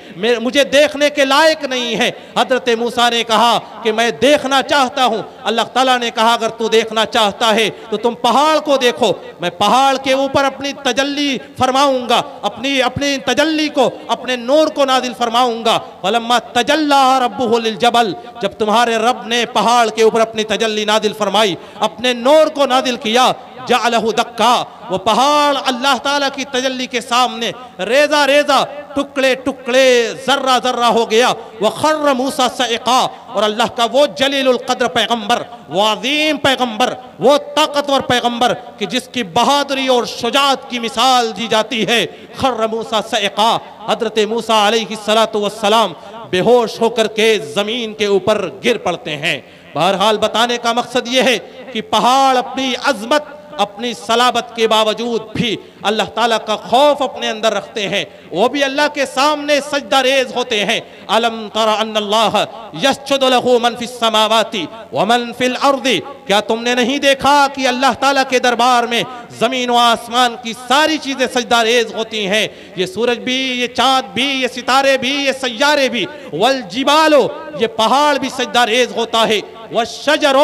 مجھے دیکھنے کے لائق نہیں ہے۔ حضرت موسیٰ نے کہا کہ میں دیکھنا چاہتا ہوں۔ اللہ تعالیٰ نے کہا اگر تو دیکھنا چاہتا ہے تو تم پہاڑ کو دیکھو، میں پہاڑ کے اوپر اپنی تجلی فرماؤں گا، اپنی تجلی کو، اپنے نور کو نازل فرماؤں گا۔ فلما تجلی ربہ للجبل، جب تمہارے رب نے پہاڑ کے اوپر اپنی تجلی نازل فرمائی، اپنے نور کو نازل کیا، جعلہ دکا، وہ پہاڑ اللہ تعالیٰ کی تجلی کے سامنے ریزہ ریزہ، ٹکڑے ٹکڑے، ذرہ ذرہ ہو گیا۔ وخر موسیٰ صعقا، اور اللہ کا وہ جلیل القدر پیغمبر، وہ عظیم پیغمبر، وہ طاقتور پیغمبر کہ جس کی بہادری اور شجاعت کی مثال دی جاتی ہے، خر موسیٰ صعقا، حضرت موسیٰ علیہ السلام بے ہوش ہو کر کے زمین کے اوپر گر پڑتے ہیں۔ بہرحال بتانے کا مقصد یہ ہے کہ پہاڑ اپنی عظمت، اپنی صلابت کے باوجود بھی اللہ تعالیٰ کا خوف اپنے اندر رکھتے ہیں، وہ بھی اللہ کے سامنے سجدہ ریز ہوتے ہیں۔ الم تر ان اللہ یسجد لہ من فی السماوات ومن فی الارض، کیا تم نے نہیں دیکھا کہ اللہ تعالیٰ کے دربار میں زمین و آسمان کی ساری چیزیں سجدہ ریز ہوتی ہیں، یہ سورج بھی، یہ چاند بھی، یہ ستارے بھی، یہ سیارے بھی، والجبال، یہ پہاڑ بھی سجدہ ریز ہوتا ہے، والشجر،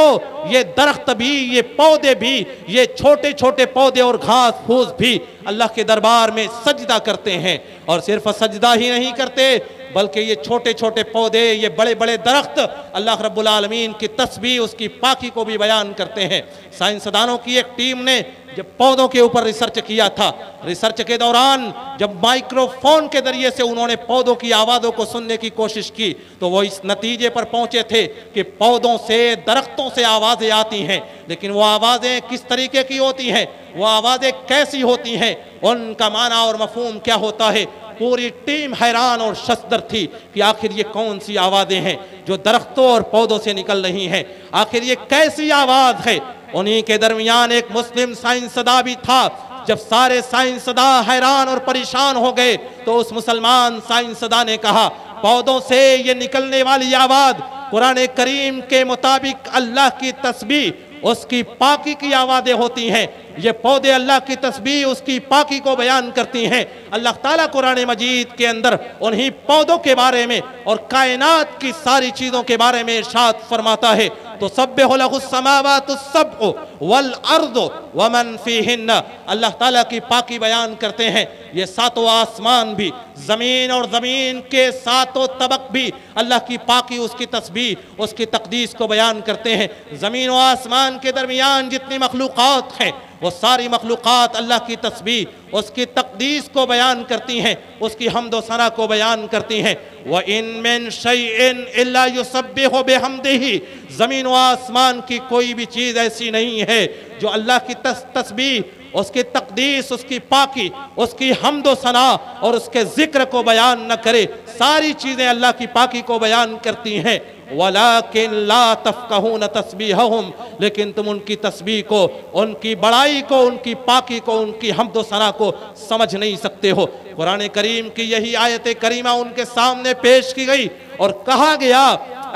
یہ درخت بھی، یہ پودے بھی، یہ چھوٹے چھوٹے پودے اور گھاس پھوس بھی اللہ کے دربار میں سجدہ کرتے ہیں۔ اور صرف سجدہ ہی نہیں کرتے بلکہ یہ چھوٹے چھوٹے پودے، یہ بڑے بڑے درخت اللہ رب العالمین کی تسبیح، اس کی پاکی کو بھی بیان کرتے ہیں۔ سائنسدانوں کی ایک ٹیم نے جب پودوں کے اوپر ریسرچ کیا تھا، ریسرچ کے دوران جب مائکرو فون کے ذریعے سے انہوں نے پودوں کی آوازوں کو سننے کی کوشش کی تو وہ اس نتیجے پر پہنچے تھے کہ پودوں سے، درختوں سے آوازیں آتی ہیں، لیکن وہ آوازیں کس طریقے کی ہوتی ہیں، وہ آوازیں کیسی ہوتی ہیں، ان کا معنی اور مفہوم کیا ہوتا ہے۔ پوری ٹیم حیران اور ششدر تھی کہ آخر یہ کون سی آوازیں ہیں جو درختوں اور پودوں سے نکل رہی ہیں، آخر یہ کیسی آواز ہے۔ انہی کے درمیان ایک مسلم سائنسداں بھی تھا۔ جب سارے سائنسداں حیران اور پریشان ہو گئے تو اس مسلمان سائنسداں نے کہا پودوں سے یہ نکلنے والی آواز قرآن کریم کے مطابق اللہ کی تسبیح، اس کی پاکی کی آوازیں ہوتی ہیں، یہ پودے اللہ کی تسبیح اس کی پاکی کو بیان کرتی ہیں۔ اللہ تعالیٰ قرآن مجید کے اندر انہی پودوں کے بارے میں اور کائنات کی ساری چیزوں کے بارے میں ارشاد فرماتا ہے تسبح لہ السماوات السبع والارض ومن فیہن۔ اللہ تعالیٰ کی پاکی بیان کرتے ہیں، یہ ساتوں آسمان بھی، زمین اور زمین کے ساتوں طبق بھی اللہ کی پاکی، اس کی تسبیح، اس کی تقدیس کو بیان کرتے ہیں۔ زمین و آسمان کے درمیان جتنی مخلوقات ہیں وہ ساری مخلوقات اللہ کی تسبیح، اس کی تقدیس کو بیان کرتی ہیں، اس کی حمد و ثنا کو بیان کرتی ہیں۔ وَإِن مِّن شَيْءٍ إِلَّا يُسَبِّحُ بِحَمْدِهِ، زمین و آسمان کی کوئی بھی چیز ایسی نہیں ہے جو اللہ کی تسبیح، اس کی تقدیس، اس کی پاکی، اس کی حمد و ثنا اور اس کے ذکر کو بیان نہ کرے۔ ساری چیزیں اللہ کی پاکی کو بیان کرتی ہیں۔ وَلَكِن لَا تَفْقَهُونَ تَسْبِيحَهُمْ، لیکن تم ان کی تسبیح کو، ان کی بڑائی کو، ان کی پاکی کو، ان کی حمد و ثنا کو سمجھ نہیں سکتے ہو۔ قرآن کریم کی یہی آیت کریمہ ان کے سامنے پیش کی گئی اور کہا گیا،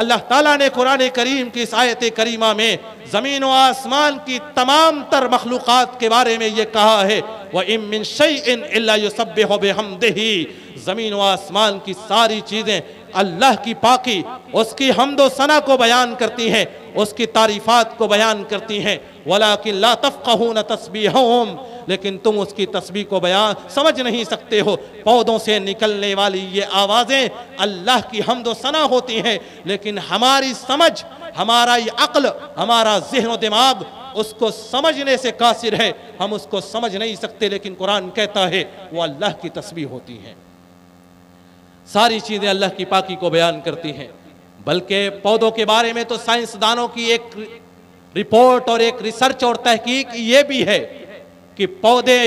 اللہ تعالیٰ نے قرآن کریم کی اس آیت کریمہ میں زمین و آسمان کی تمام تر مخلوقات کے بارے میں یہ کہا ہے وَإِن مِّن شَيْءٍ إِلَّا يُسَبِّحُ بِحَمْدِهِ، زمین و آسمان کی ساری چیزیں اللہ کی پاکی، اس کی حمد و ثنا کو بیان کرتی ہیں، اس کی تعریفات کو بیان کرتی ہیں۔ وَلَكِن لَا تَفْقَهُونَ تَسْبِيحَهُمْ، لیکن تم اس کی تسبیح کو بیان سمجھ نہیں سکتے ہو۔ پودوں سے نکلنے والی یہ آوازیں اللہ کی حمد و ثنا ہوتی ہیں، لیکن ہماری سمجھ، ہمارا یہ عقل، ہمارا ذہن و دماغ اس کو سمجھنے سے قاصر ہے، ہم اس کو سمجھ نہیں سکتے، لیکن قرآن کہتا ہے وہ اللہ کی تسبیح ہوتی ہیں۔ ساری چیزیں اللہ کی پاکی کو بیان کرتی ہیں۔ بلکہ پودوں کے بارے میں تو سائنسدانوں کی ایک رپورٹ اور ایک ریسرچ اور تحقیق یہ بھی ہے کہ پودے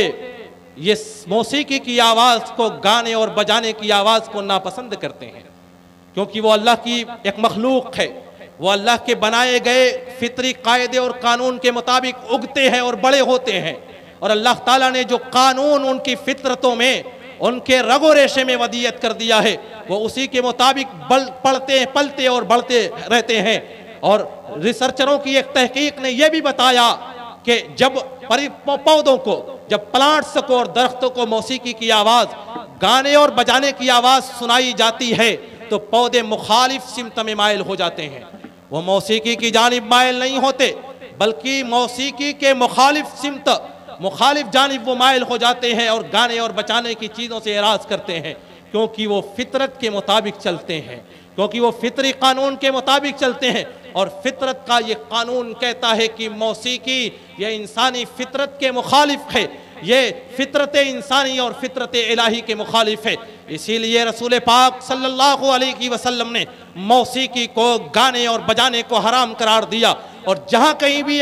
یہ موسیقی کی آواز کو، گانے اور بجانے کی آواز کو ناپسند کرتے ہیں، کیونکہ وہ اللہ کی ایک مخلوق ہے، وہ اللہ کے بنائے گئے فطری قاعدے اور قانون کے مطابق اگتے ہیں اور بڑے ہوتے ہیں، اور اللہ تعالیٰ نے جو قانون ان کی فطرتوں میں، ان کے رگ و ریشے میں ودیت کر دیا ہے، وہ اسی کے مطابق پلتے اور بڑھتے رہتے ہیں۔ اور ریسرچروں کی ایک تحقیق نے یہ بھی بتایا کہ جب پودوں کو، جب پلانٹس کو اور درختوں کو موسیقی کی آواز، گانے اور بجانے کی آواز سنائی جاتی ہے تو پودے مخالف سمت میں مائل ہو جاتے ہیں، وہ موسیقی کی جانب مائل نہیں ہوتے، بلکہ موسیقی کے مخالف سمت، مخالف جانب وہ مائل ہو جاتے ہیں اور گانے اور بجانے کی چیزوں سے اعراض کرتے ہیں، کیونکہ وہ فطرت کے مطابق چلتے ہیں، کیونکہ وہ فطری قانون کے مطابق چلتے ہیں۔ اور فطرت کا یہ قانون کہتا ہے کہ موسیقی یہ انسانی فطرت کے مخالف ہے، یہ فطرت انسانی اور فطرت الہی کے مخالف ہے۔ اسی لیے رسول پاک صلی اللہ علیہ وسلم نے موسیقی کو، گانے اور بجانے کو حرام قرار دیا، اور جہاں کہیں بھی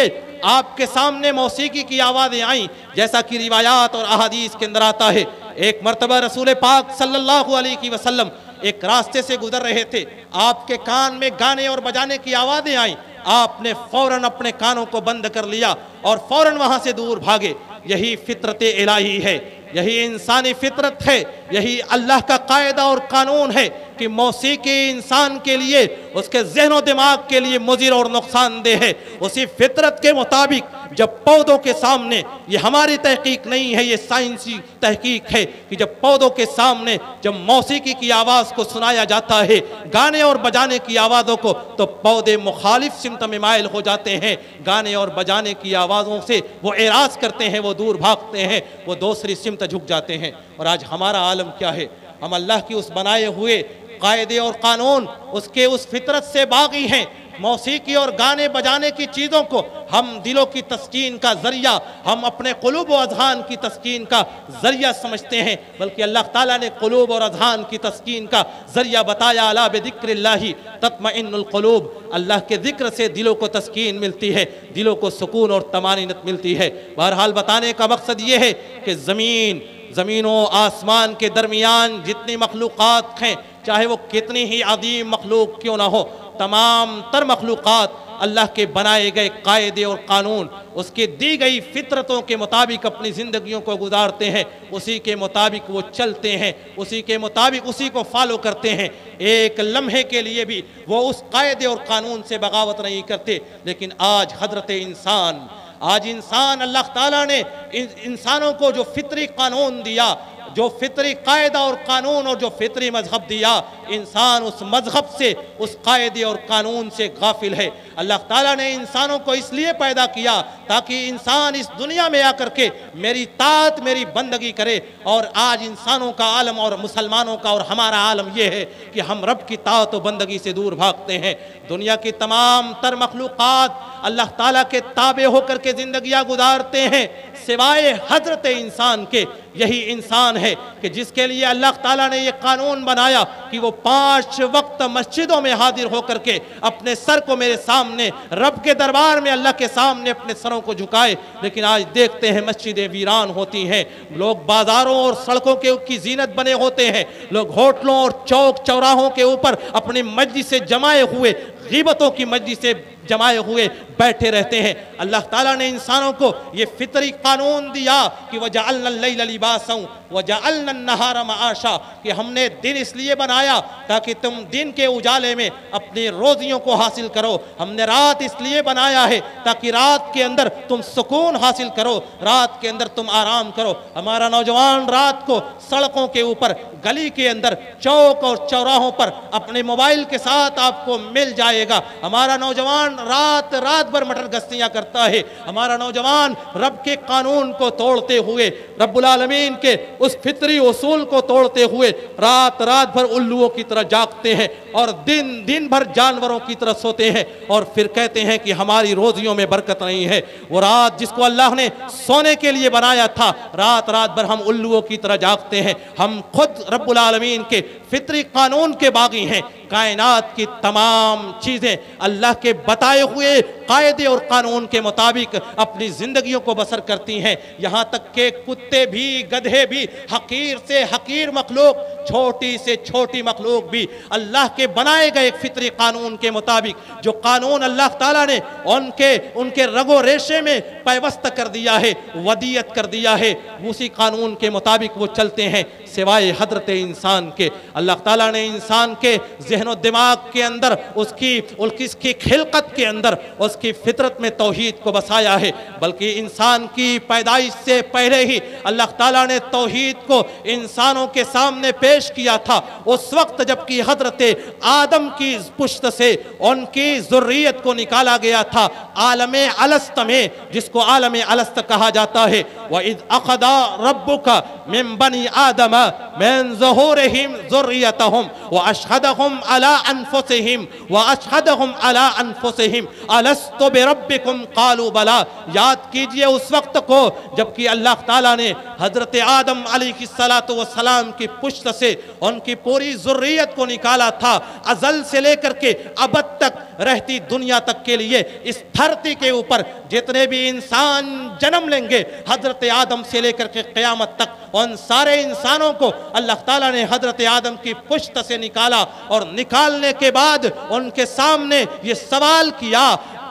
آپ کے سامنے موسیقی کی آوازیں آئیں، جیسا کہ روایات اور احادیث کے اندر آتا ہے، ایک مرتبہ رسول پاک صلی اللہ علیہ وسلم ایک راستے سے گزر رہے تھے، آپ کے کان میں گانے اور بجانے کی آوازیں آئیں، آپ نے فوراً اپنے کانوں کو بند کر لیا اور فوراً وہاں سے دور بھاگے۔ یہی فطرت الہی ہے، یہی انسانی فطرت ہے، یہی اللہ کا قاعدہ اور قانون ہے کہ موسیقی انسان کے لیے، اس کے ذہن و دماغ کے لیے مضر اور نقصان دہ ہے۔ اسی فطرت کے مطابق جب پودوں کے سامنے، یہ ہماری تحقیق نہیں ہے، یہ سائنسی تحقیق ہے کہ جب پودوں کے سامنے جب موسیقی کی آواز کو سنایا جاتا ہے، گانے اور بجانے کی آوازوں کو، تو پودے مخالف سمت میں مائل ہو جاتے ہیں، گانے اور بجانے کی آوازوں سے وہ اعراض کرتے ہیں، وہ دور بھاگتے ہیں، وہ دوسری سمت جھک جاتے ہیں۔ اور آج ہمارا عالم کیا ہے؟ ہم اللہ کی اس بنائے ہوئے قاعدے اور قانون، اس کے اس فطرت سے باغی ہیں۔ موسیقی اور گانے بجانے کی چیزوں کو ہم دلوں کی تسکین کا ذریعہ، ہم اپنے قلوب و اذہان کی تسکین کا ذریعہ سمجھتے ہیں، بلکہ اللہ تعالیٰ نے قلوب اور اذہان کی تسکین کا ذریعہ بتایا، الا بذکر اللہ تطمئن القلوب، اللہ کے ذکر سے دلوں کو تسکین ملتی ہے، دلوں کو سکون اور طمانینت ملتی ہے۔ بہرحال بتانے کا مقصد یہ ہے کہ زمین و آسمان کے درمیان جتنی مخلوقات ہیں، چاہے وہ کتنی ہی عظیم مخلوق کیوں نہ ہو، تمام تر مخلوقات اللہ کے بنائے گئے قاعدے اور قانون، اس کی دی گئی فطرتوں کے مطابق اپنی زندگیوں کو گزارتے ہیں، اسی کے مطابق وہ چلتے ہیں، اسی کے مطابق اسی کو فالو کرتے ہیں۔ ایک لمحے کے لیے بھی وہ اس قاعدے اور قانون سے بغاوت نہیں کرتے۔ لیکن آج حضرت انسان، آج انسان اللہ تعالیٰ نے انسانوں کو جو فطری قانون دیا، جو فطری قاعدہ اور قانون اور جو فطری مذہب دیا، انسان اس مذہب سے، اس قاعدے اور قانون سے غافل ہے۔ اللہ تعالیٰ نے انسانوں کو اس لیے پیدا کیا تاکہ انسان اس دنیا میں آ کر کے میری طاعت، میری بندگی کرے، اور آج انسانوں کا عالم اور مسلمانوں کا اور ہمارا عالم یہ ہے کہ ہم رب کی طاعت و بندگی سے دور بھاگتے ہیں۔ دنیا کی تمام تر مخلوقات اللہ تعالیٰ کے تابع ہو کر کے زندگیاں گزارتے ہیں، سوائے حضرت انسان کے۔ یہی انسان ہے کہ جس کے لیے اللہ تعالیٰ نے یہ قانون بنایا کہ وہ 5 وقت مسجدوں میں حاضر ہو کر کے اپنے سر کو میرے سامنے رب کے دربار میں اللہ کے سامنے اپنے سروں کو جھکائے۔ لیکن آج دیکھتے ہیں مسجدیں ویران ہوتی ہیں، لوگ بازاروں اور سڑکوں کے کی زینت بنے ہوتے ہیں، لوگ ہوٹلوں اور چوک چوراہوں کے اوپر اپنی مجلس سے جمائے ہوئے، غیبتوں کی مجلس سے جمائے ہوئے بیٹھے رہتے ہیں۔ اللہ تعالیٰ نے انسانوں کو یہ فطری قانون دیا کہ وَجَعَلْنَا اللَّيْلَ لِبَاسًا وَجَعَلْنَا النَّهَارَ مَعَاشًا، کہ ہم نے دن اس لیے بنایا تاکہ تم دن کے اجالے میں اپنی روزیوں کو حاصل کرو، ہم نے رات اس لیے بنایا ہے تاکہ رات کے اندر تم سکون حاصل کرو، رات کے اندر تم آرام کرو۔ ہمارا نوجوان رات کو سڑکوں کے اوپر، گلی کے اندر، چوک اور چوراہوں پر اپنے موبائل کے ساتھ آپ کو مل جائے گا۔ ہمارا نوجوان رات بھر مٹر گشتیاں کرتا ہے۔ ہمارا نوجوان رب کے قانون کو توڑتے ہوئے، رب العالمین کے اس فطری اصول کو توڑتے ہوئے رات بھر الوؤں کی طرح جاگتے ہیں اور دن بھر جانوروں کی طرح سوتے ہیں، اور پھر کہتے ہیں کہ ہماری روزیوں میں برکت نہیں ہے۔ وہ رات جس کو اللہ نے سونے کے لیے بنایا تھا، رات بھر ہم الوؤں کی طرح جاگتے ہیں۔ ہم خود رب العالمین کے فطری قانون کے باغی ہیں۔ کائنات کی تمام چیزیں اللہ کے بتائے ہوئے قاعدے اور قانون کے مطابق اپنی زندگیوں کو بسر کرتی ہیں، یہاں تک کہ کتے بھی، گدھے بھی، حقیر سے حقیر مخلوق، چھوٹی سے چھوٹی مخلوق بھی اللہ کے بنائے گئے ایک فطری قانون کے مطابق، جو قانون اللہ تعالیٰ نے ان کے رگ و ریشے میں پیوست کر دیا ہے، ودیت کر دیا ہے، اسی قانون کے مطابق وہ چلتے ہیں، سوائے حضرت انسان کے۔ اللہ تعالیٰ نے انسان کے ذہن و دماغ کے اندر، اس کی خلقت کے اندر، اس کی فطرت میں توحید کو بسایا ہے، بلکہ انسان کی پیدائش سے پہلے ہی اللہ تعالیٰ نے توحید کو انسانوں کے سامنے پیش کیا تھا۔ اس وقت جب کہ حضرت آدم کی پشت سے ان کی ذریت کو نکالا گیا تھا عالم الست میں، جس کو عالم الست کہا جاتا ہے۔ وَإِذْ أَخَذَ رَبُّكَ مِنْ بَنِي آدَمَ مِنْ ظُهُورِهِمْ ذُرِّيَّتَهُمْ وَأَشْهَدَهُمْ عَلَىٰ أَنفُسِهِمْ أَلَسْتُ بِرَبِّكُمْ قَالُوا بَلَىٰ۔ یاد کیجئے اس وقت کو جب کہ اللہ تعالیٰ نے حضرت آدم علیہ السلام کی پشت سے ان کی پوری ذریت کو نکالا تھا، ازل سے لے کر کے ابد تک رہتی دنیا تک کے لیے اس دھرتی کے اوپر جتنے بھی انسان جنم لیں گے، حضرت آدم سے لے کر کے قیامت تک، ان سارے انسانوں کو اللہ تعالیٰ نے حضرت آدم کی پشت سے نکالا، اور نکالنے کے بعد ان کے سامنے یہ سوال کیا،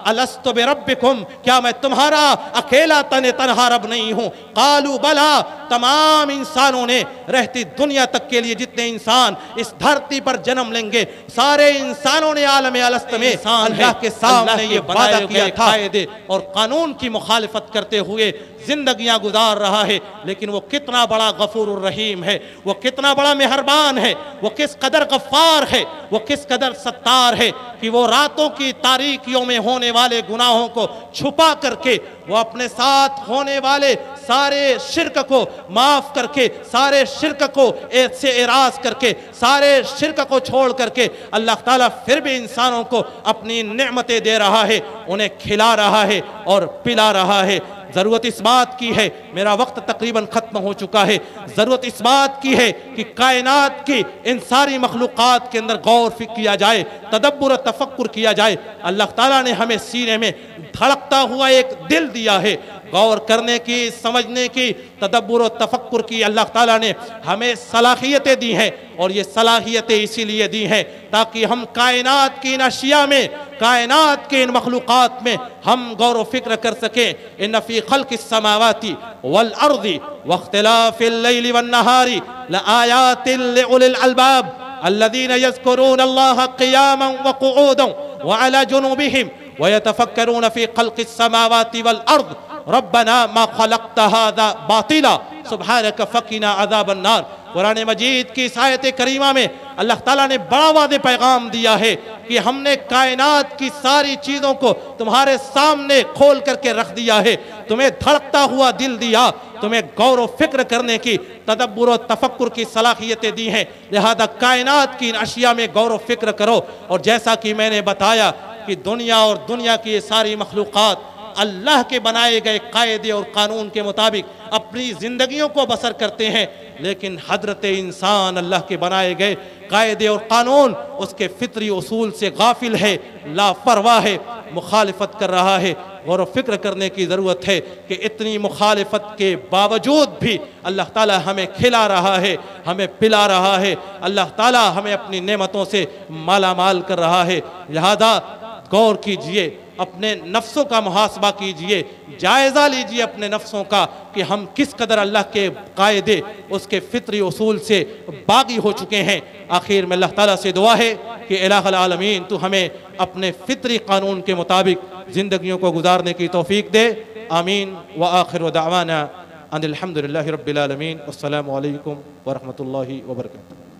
الست بربکم، کیا میں تمہارا اکیلا تنہا رب نہیں ہوں؟ قالوا بلا، تمام انسانوں نے رہتی دنیا تک کے لیے جتنے انسان اس دھرتی پر جنم لیں گے، سارے انسانوں نے عالم الست میں اللہ کے سامنے یہ وعدہ کیا تھا، قاعدے اور قانون کی مخالفت کرتے ہوئے زندگیاں گزار رہا ہے۔ لیکن وہ کتنا بڑا غفور الرحیم ہے، وہ کتنا بڑا مہربان ہے، وہ کس قدر غفار ہے، وہ کس قدر ستار ہے کہ وہ راتوں کی تاریکیوں میں ہونے والے گناہوں کو چھپا کر کے، وہ اپنے ساتھ ہونے والے سارے شرک کو معاف کر کے، سارے شرک کو سے اراض کر کے، سارے شرک کو چھوڑ کر کے اللہ تعالیٰ پھر بھی انسانوں کو اپنی نعمتیں دے رہا ہے، انہیں کھلا رہا ہے اور پلا رہا ہے۔ ضرورت اس بات کی ہے، میرا وقت تقریباً ختم ہو چکا ہے، ضرورت اس بات کی ہے کہ کائنات کی ان ساری مخلوقات کے اندر غور فکر کیا جائے، تدبر و تفکر کیا جائے۔ اللہ تعالیٰ نے ہمیں سینے میں دھڑکتا ہوا ایک دل دیا ہے، غور کرنے کی، سمجھنے کی، تدبر و تفکر کی اللہ تعالیٰ نے ہمیں صلاحیتیں دی ہیں، اور یہ صلاحیتیں اسی لیے دی ہیں تاکہ ہم کائنات کی ان اشیاء میں، کائنات کے ان مخلوقات میں ہم غور و فکر کر سکیں۔ ان فی خلق السماوات والارض واختلاف اللیل والنہار لآیات لأولی الالباب الذین یذکرون اللہ قیاما وقعودا وعلى جنوبهم وَيَتَفَكَّرُونَ فِي خَلْقِ السَّمَاوَاتِ وَالْأَرْضِ رَبَّنَا مَا خَلَقْتَ هَذَا بَاطِلًا سُبْحَانَكَ فَقِنَا عَذَابَ النَّارِ۔ قرآن مجید کی اس آیت کریمہ میں اللہ تعالیٰ نے بڑا واضح پیغام دیا ہے کہ ہم نے کائنات کی ساری چیزوں کو تمہارے سامنے کھول کر کے رکھ دیا ہے، تمہیں دھڑکتا ہوا دل دیا، تمہیں غور و فکر کرنے کی، تدبر و تفکر کی صلاحیتیں دی ہیں، لہذا کائنات کی ان اشیاء میں غور و فکر کرو۔ اور جیسا کہ میں نے بتایا کہ دنیا اور دنیا کی یہ ساری مخلوقات اللہ کے بنائے گئے قاعدے اور قانون کے مطابق اپنی زندگیوں کو بسر کرتے ہیں، لیکن حضرت انسان اللہ کے بنائے گئے قاعدے اور قانون اس کے فطری اصول سے غافل ہے، لاپرواہ ہے، مخالفت کر رہا ہے۔ غور و فکر کرنے کی ضرورت ہے کہ اتنی مخالفت کے باوجود بھی اللہ تعالیٰ ہمیں کھلا رہا ہے، ہمیں پلا رہا ہے، اللہ تعالیٰ ہمیں اپنی نعمتوں سے مالا مال کر رہا ہے۔ لہذا غور کیجئے، اپنے نفسوں کا محاسبہ کیجئے، جائزہ لیجئے اپنے نفسوں کا کہ ہم کس قدر اللہ کے قاعدے، اس کے فطری اصول سے باغی ہو چکے ہیں۔ آخر میں اللہ تعالیٰ سے دعا ہے کہ الہ العالمین تو ہمیں اپنے فطری قانون کے مطابق زندگیوں کو گزارنے کی توفیق دے۔ آمین۔ وآخر دعوانا ان الحمدللہ رب العالمین۔ السلام علیکم ورحمۃ اللہ وبرکاتہ۔